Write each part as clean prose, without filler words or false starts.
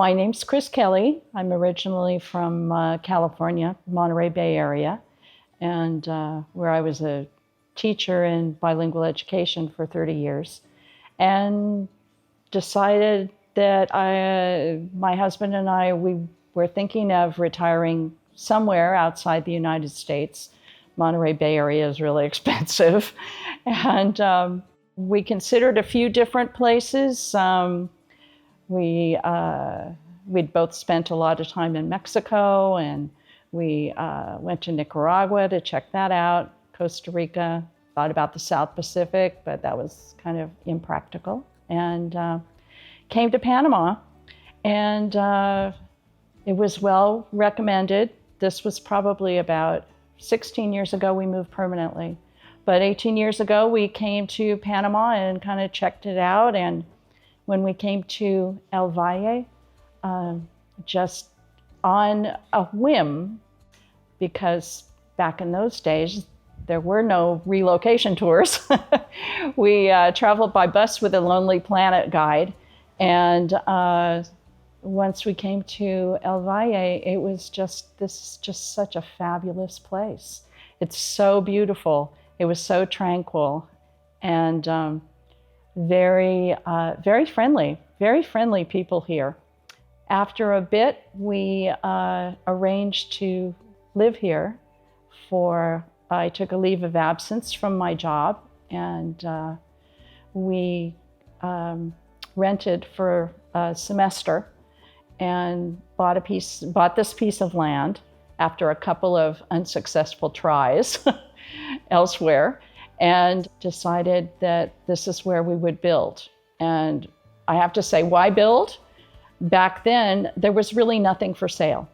My name's Chris Kelly. I'm originally from California, Monterey Bay area, and where I was a teacher in bilingual education for 30 years, and decided that my husband and I, we were thinking of retiring somewhere outside the United States. Monterey Bay area is really expensive, and we considered a few different places. We'd both spent a lot of time in Mexico, and we went to Nicaragua to check that out, Costa Rica, thought about the South Pacific, but that was kind of impractical, and came to Panama, and it was well recommended. This was probably about 16 years ago we moved permanently, but 18 years ago we came to Panama and kind of checked it out. And when we came to El Valle, just on a whim, because back in those days, there were no relocation tours. We traveled by bus with a Lonely Planet guide. And once we came to El Valle, it was this is just such a fabulous place. It's so beautiful. It was so tranquil, and very friendly people here. After a bit, we arranged to live here I took a leave of absence from my job, and we rented for a semester and bought this piece of land after a couple of unsuccessful tries elsewhere, and decided that this is where we would build. And I have to say, why build? Back then, there was really nothing for sale.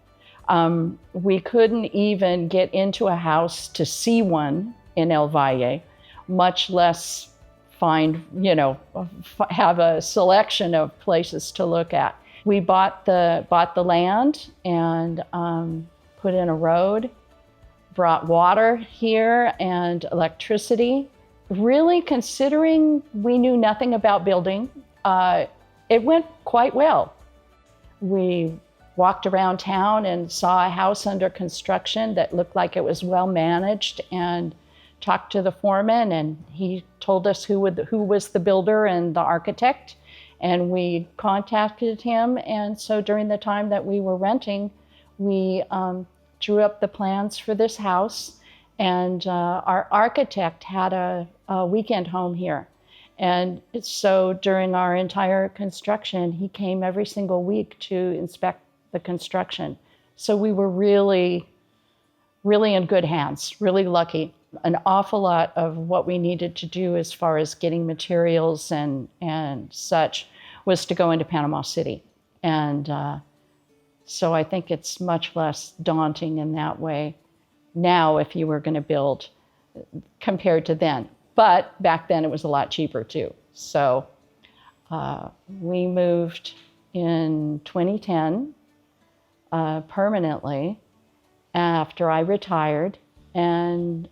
We couldn't even get into a house to see one in El Valle, much less have a selection of places to look at. We bought the land and put in a road, brought water here and electricity. Really, considering we knew nothing about building, it went quite well. We walked around town and saw a house under construction that looked like it was well managed, and talked to the foreman, and he told us who was the builder and the architect, and we contacted him. And so during the time that we were renting, we drew up the plans for this house, and our architect had a weekend home here. And so during our entire construction, he came every single week to inspect the construction. So we were really, really in good hands, really lucky. An awful lot of what we needed to do as far as getting materials and such was to go into Panama City. And so I think it's much less daunting in that way now if you were going to build compared to then. But back then it was a lot cheaper too. So we moved in 2010 permanently after I retired, and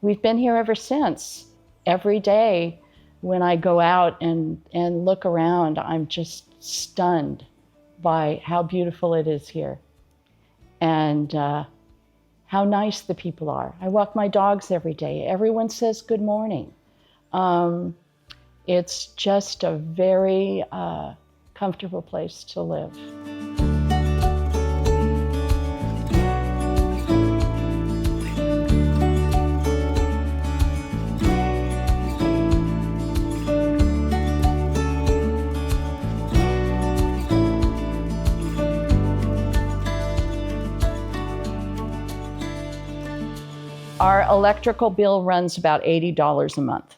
we've been here ever since. Every day when I go out and look around, I'm just stunned by how beautiful it is here, and how nice the people are. I walk my dogs every day. Everyone says good morning. It's just a very comfortable place to live. Our electrical bill runs about $80 a month.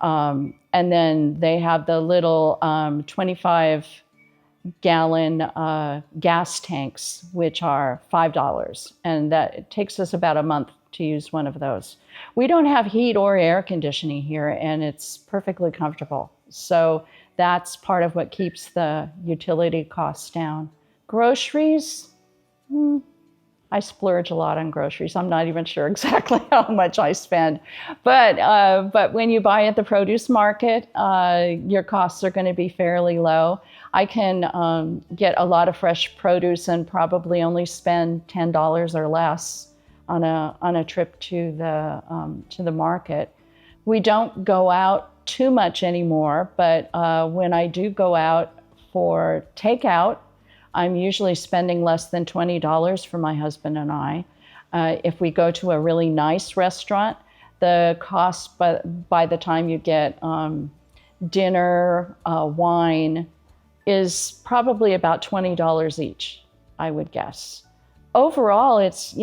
And then they have the little 25-gallon gas tanks, which are $5. And it takes us about a month to use one of those. We don't have heat or air conditioning here, and it's perfectly comfortable. So that's part of what keeps the utility costs down. Groceries, I splurge a lot on groceries. I'm not even sure exactly how much I spend. But when you buy at the produce market, your costs are going to be fairly low. I can get a lot of fresh produce and probably only spend $10 or less on a trip to the market. We don't go out too much anymore, but when I do go out for takeout, I'm usually spending less than $20 for my husband and I. If we go to a really nice restaurant, the cost by the time you get dinner, wine, is probably about $20 each, I would guess. Overall, it's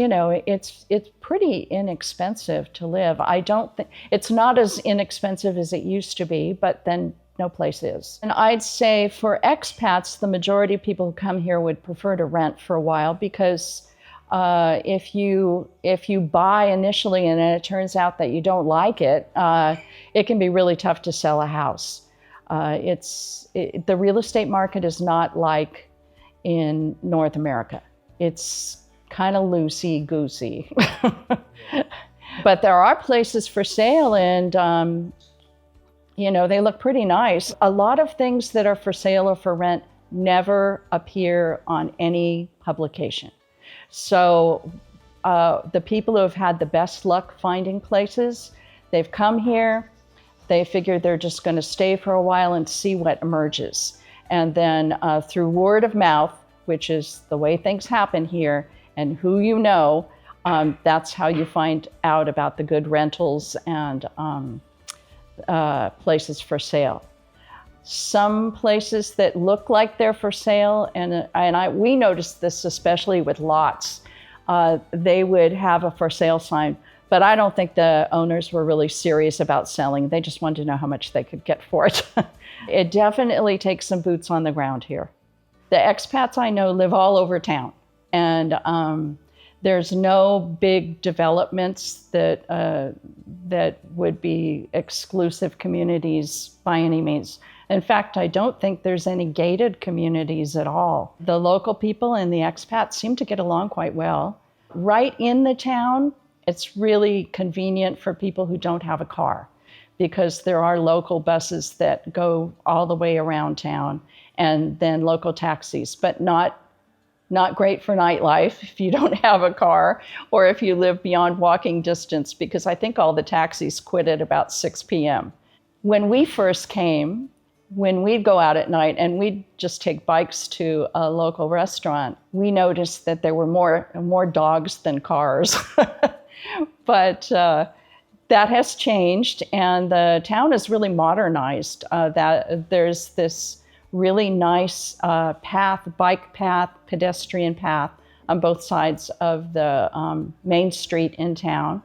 pretty inexpensive to live. I don't think it's not as inexpensive as it used to be, but then no place is. And I'd say for expats, the majority of people who come here would prefer to rent for a while because if you buy initially and then it turns out that you don't like it, it can be really tough to sell a house. The real estate market is not like in North America. It's kind of loosey-goosey. But there are places for sale and they look pretty nice. A lot of things that are for sale or for rent never appear on any publication. So the people who have had the best luck finding places, they've come here, they figure they're just going to stay for a while and see what emerges. And then through word of mouth, which is the way things happen here, and who you know, that's how you find out about the good rentals and places for sale. Some places that look like they're for sale, we noticed this especially with lots, they would have a for sale sign, but I don't think the owners were really serious about selling. They just wanted to know how much they could get for it. It definitely takes some boots on the ground here. The expats I know live all over town, and there's no big developments that would be exclusive communities by any means. In fact, I don't think there's any gated communities at all. The local people and the expats seem to get along quite well. Right in the town, it's really convenient for people who don't have a car because there are local buses that go all the way around town and then local taxis, but not great for nightlife if you don't have a car or if you live beyond walking distance, because I think all the taxis quit at about 6 p.m. When we first came, when we'd go out at night and we'd just take bikes to a local restaurant, we noticed that there were more dogs than cars. But that has changed, and the town is really modernized. That there's this really nice bike path, pedestrian path on both sides of the main street in town.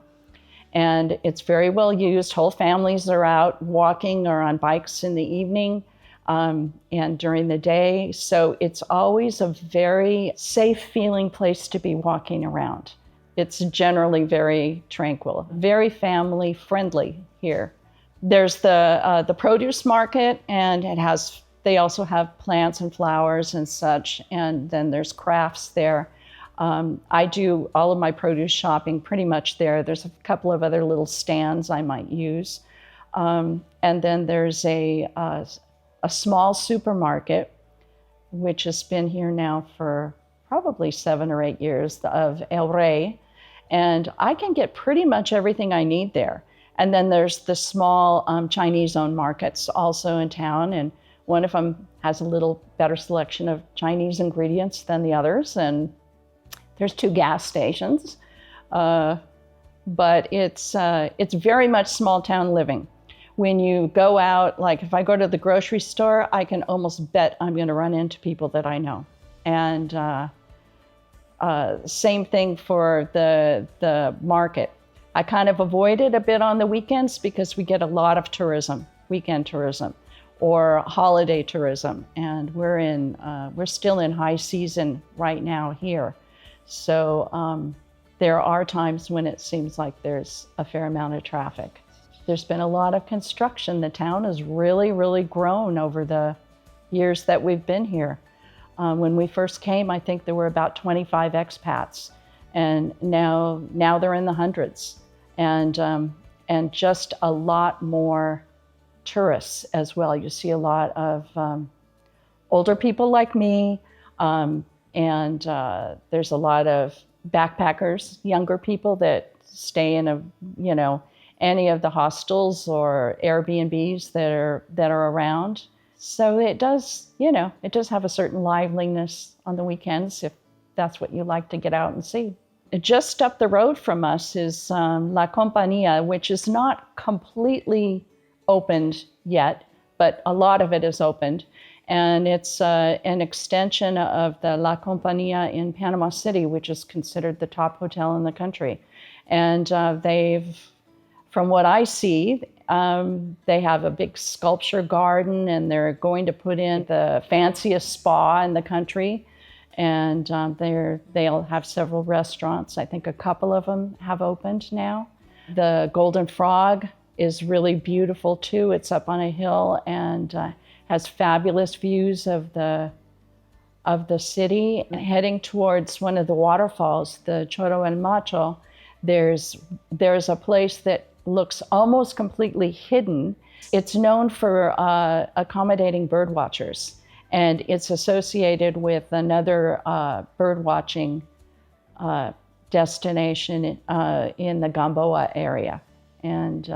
And it's very well used. Whole families are out walking or on bikes in the evening and during the day. So it's always a very safe feeling place to be walking around. It's generally very tranquil, very family friendly here. There's the produce market, and they also have plants and flowers and such, and then there's crafts there. I do all of my produce shopping pretty much there. There's a couple of other little stands I might use. And then there's a small supermarket, which has been here now for probably 7 or 8 years, of El Rey. And I can get pretty much everything I need there. And then there's the small Chinese-owned markets also in town, and one of them has a little better selection of Chinese ingredients than the others, and there's 2 gas stations. But it's very much small town living. When you go out, like if I go to the grocery store, I can almost bet I'm going to run into people that I know. And same thing for the market. I kind of avoid it a bit on the weekends because we get a lot of tourism, weekend tourism or holiday tourism, and we're still in high season right now here. So there are times when it seems like there's a fair amount of traffic. There's been a lot of construction. The town has really, really grown over the years that we've been here. When we first came, I think there were about 25 expats. and now they're in the hundreds, and just a lot more tourists as well. You see a lot of older people like me, and there's a lot of backpackers, younger people that stay in any of the hostels or Airbnbs that are around. So it does have a certain liveliness on the weekends if that's what you like to get out and see. Just up the road from us is La Compañía, which is not completely opened yet, but a lot of it is opened. And it's an extension of the La Compañía in Panama City, which is considered the top hotel in the country. And from what I see, they have a big sculpture garden, and they're going to put in the fanciest spa in the country. And they'll have several restaurants. I think a couple of them have opened now. The Golden Frog is really beautiful too. It's up on a hill and has fabulous views of the city. And heading towards one of the waterfalls, the Chorro el Macho, there's a place that looks almost completely hidden. It's known for accommodating bird watchers. And it's associated with another bird watching destination in the Gamboa area. And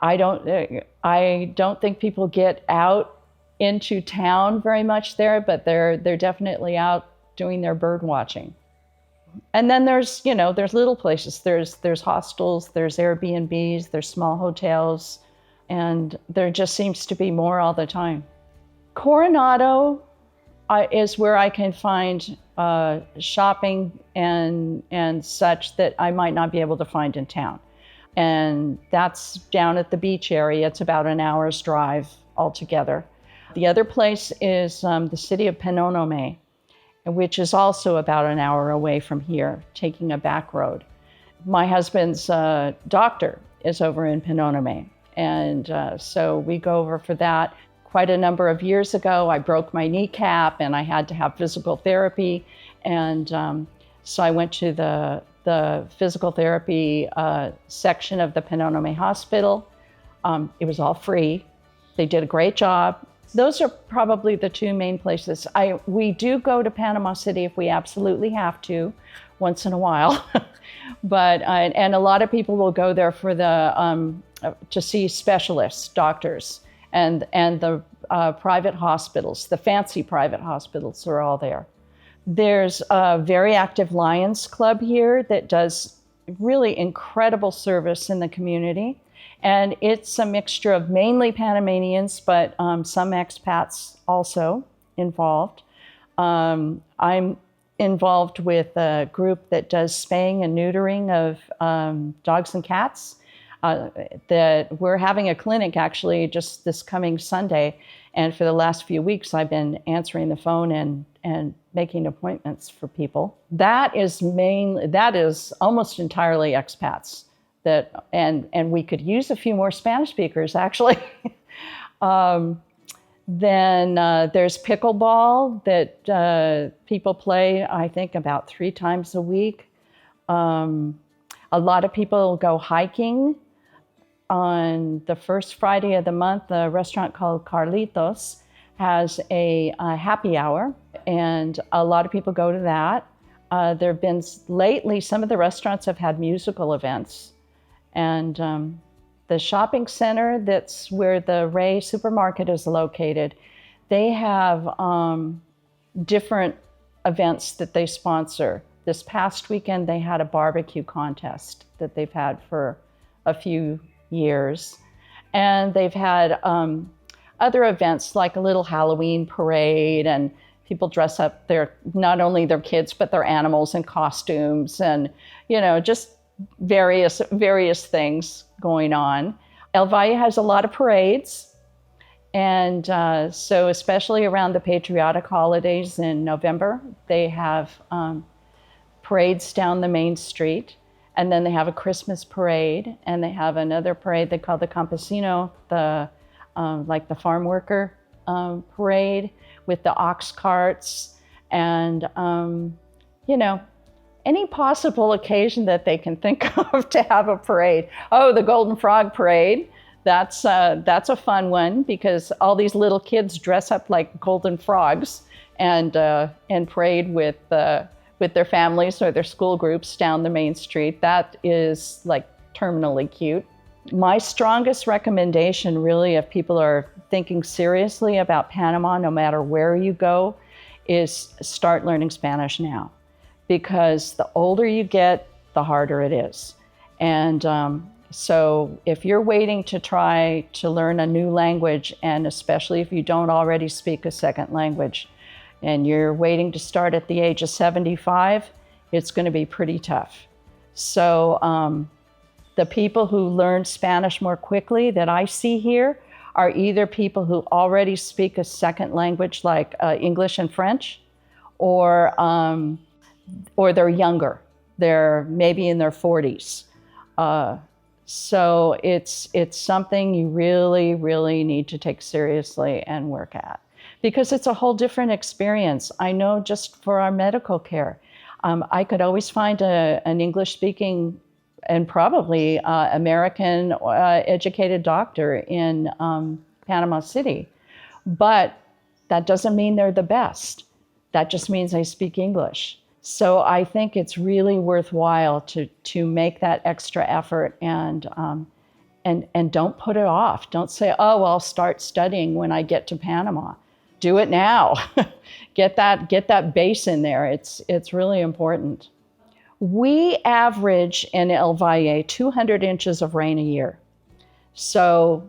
I don't think people get out into town very much there, but they're definitely out doing their bird watching. And then there's little places. There's hostels, there's Airbnbs, there's small hotels, and there just seems to be more all the time. Coronado is where I can find shopping and such that I might not be able to find in town. And that's down at the beach area. It's about an hour's drive altogether. The other place is the city of Panama, which is also about an hour away from here, taking a back road. My husband's doctor is over in Panama, and so we go over for that. Quite a number of years ago, I broke my kneecap and I had to have physical therapy. And so I went to the physical therapy section of the Panama Hospital. It was all free. They did a great job. Those are probably the two main places. We do go to Panama City if we absolutely have to, once in a while. But and a lot of people will go there for to see specialists, doctors. And the private hospitals, the fancy private hospitals are all there. There's a very active Lions Club here that does really incredible service in the community. And it's a mixture of mainly Panamanians, but some expats also involved. I'm involved with a group that does spaying and neutering of dogs and cats. That we're having a clinic actually just this coming Sunday, and for the last few weeks I've been answering the phone and making appointments for people. That is almost entirely expats, and we could use a few more Spanish speakers actually. Then there's pickleball that people play, I think, about 3 times a week. A lot of people go hiking. On the first Friday of the month, a restaurant called Carlitos has a happy hour, and a lot of people go to that. There have been lately, some of the restaurants have had musical events. And the shopping center that's where the Ray supermarket is located, they have different events that they sponsor. This past weekend, they had a barbecue contest that they've had for a few years. And they've had other events like a little Halloween parade, and people dress up not only their kids, but their animals in costumes, and, just various things going on. El Valle has a lot of parades. And so especially around the patriotic holidays in November, they have parades down the main street. And then they have a Christmas parade, and they have another parade they call the Campesino, like the farm worker parade with the ox carts. And, any possible occasion that they can think of to have a parade. Oh, the Golden Frog Parade. That's a fun one because all these little kids dress up like golden frogs and parade with their families or their school groups down the main street. That is like terminally cute. My strongest recommendation, really, if people are thinking seriously about Panama, no matter where you go, is start learning Spanish now. Because the older you get, the harder it is. And so if you're waiting to try to learn a new language, and especially if you don't already speak a second language, and you're waiting to start at the age of 75, it's going to be pretty tough. So the people who learn Spanish more quickly that I see here are either people who already speak a second language like English and French, or they're younger. They're maybe in their 40s. So it's something you really, really need to take seriously and work at, because it's a whole different experience. I know just for our medical care, I could always find an English-speaking and probably American educated doctor in Panama City. But that doesn't mean they're the best. That just means they speak English. So I think it's really worthwhile to make that extra effort and don't put it off. Don't say, oh, I'll start studying when I get to Panama. Do it now. Get that base in there. It's really important. We average in El Valle 200 inches of rain a year. So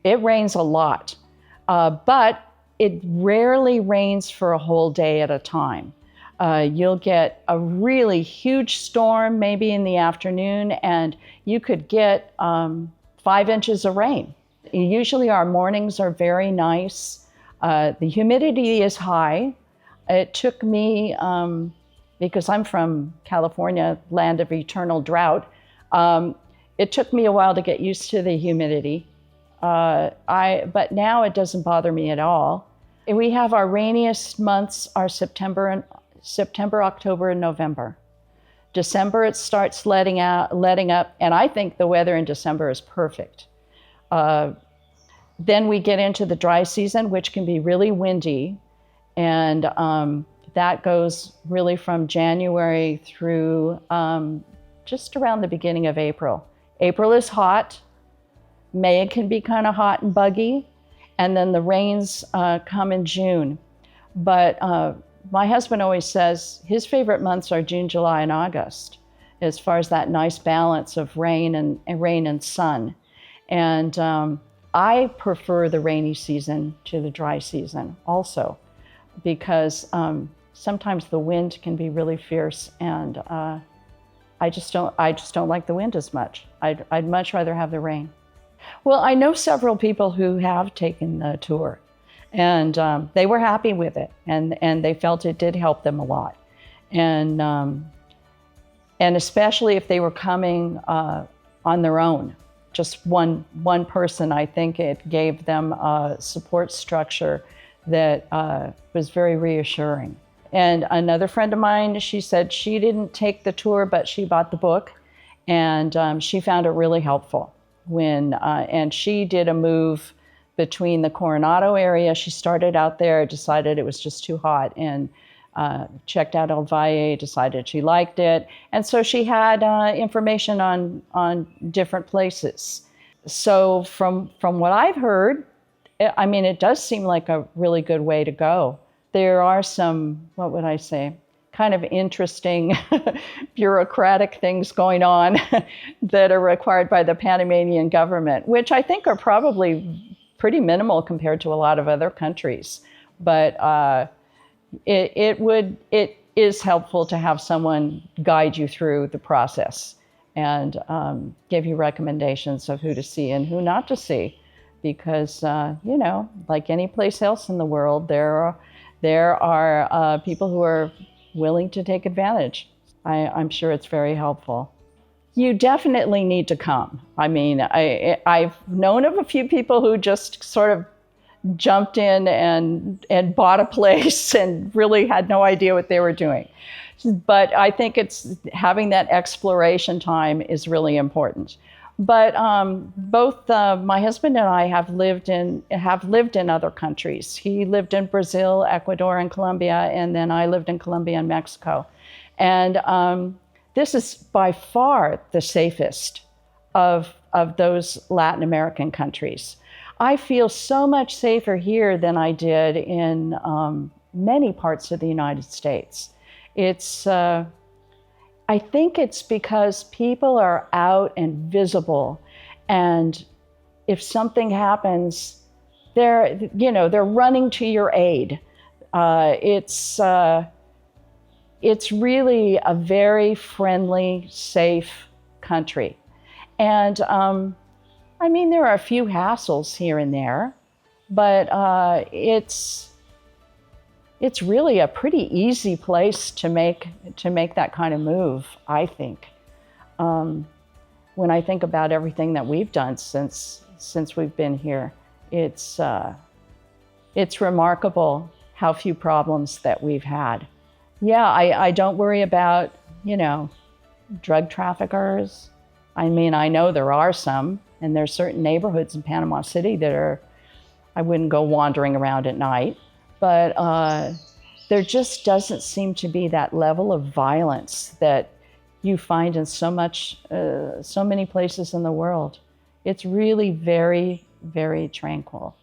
it rains a lot, but it rarely rains for a whole day at a time. You'll get a really huge storm maybe in the afternoon, and you could get 5 inches of rain. Usually our mornings are very nice. The humidity is high. It took me, because I'm from California, land of eternal drought, it took me a while to get used to the humidity. But now it doesn't bother me at all. And we have our rainiest months are September, October, and November. December, it starts letting up, and I think the weather in December is perfect. Then we get into the dry season, which can be really windy, and that goes really from January through just around the beginning of April. April is hot. May can be kind of hot and buggy, and then the rains come in June. But my husband always says his favorite months are June, July, and August, as far as that nice balance of rain and sun. And I prefer the rainy season to the dry season also, because sometimes the wind can be really fierce, and I just don't like the wind as much. I'd much rather have the rain. Well, I know several people who have taken the tour, and they were happy with it, and they felt it did help them a lot. And especially if they were coming on their own, just one person, I think it gave them a support structure that was very reassuring. And another friend of mine, she said she didn't take the tour, but she bought the book, and she found it really helpful. And she did a move between the Coronado area. She started out there, decided it was just too hot, and checked out El Valle, decided she liked it. And so she had information on different places. So from what I've heard, I mean, it does seem like a really good way to go. There are some, what would I say, kind of interesting bureaucratic things going on that are required by the Panamanian government, which I think are probably pretty minimal compared to a lot of other countries. But it is helpful to have someone guide you through the process and give you recommendations of who to see and who not to see. Because, like any place else in the world, there are people who are willing to take advantage. I'm sure it's very helpful. You definitely need to come. I mean, I've known of a few people who just sort of jumped in and bought a place and really had no idea what they were doing. But I think it's having that exploration time is really important. But both my husband and I have lived in other countries. He lived in Brazil, Ecuador, and Colombia, and then I lived in Colombia and Mexico. And this is by far the safest of those Latin American countries. I feel so much safer here than I did in many parts of the United States. It's I think it's because people are out and visible, and if something happens, they're running to your aid. It's really a very friendly, safe country. And I mean, there are a few hassles here and there, but it's really a pretty easy place to make that kind of move, I think. When I think about everything that we've done since we've been here, it's remarkable how few problems that we've had. Yeah, I don't worry about, drug traffickers. I mean, I know there are some, and there's certain neighborhoods in Panama City that I wouldn't go wandering around at night. But there just doesn't seem to be that level of violence that you find in so many places in the world. It's really very, very tranquil.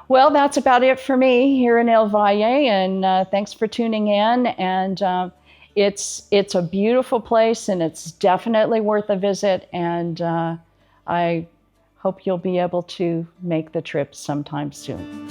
Well, that's about it for me here in El Valle, and thanks for tuning in. And it's a beautiful place, and it's definitely worth a visit. And I hope you'll be able to make the trip sometime soon.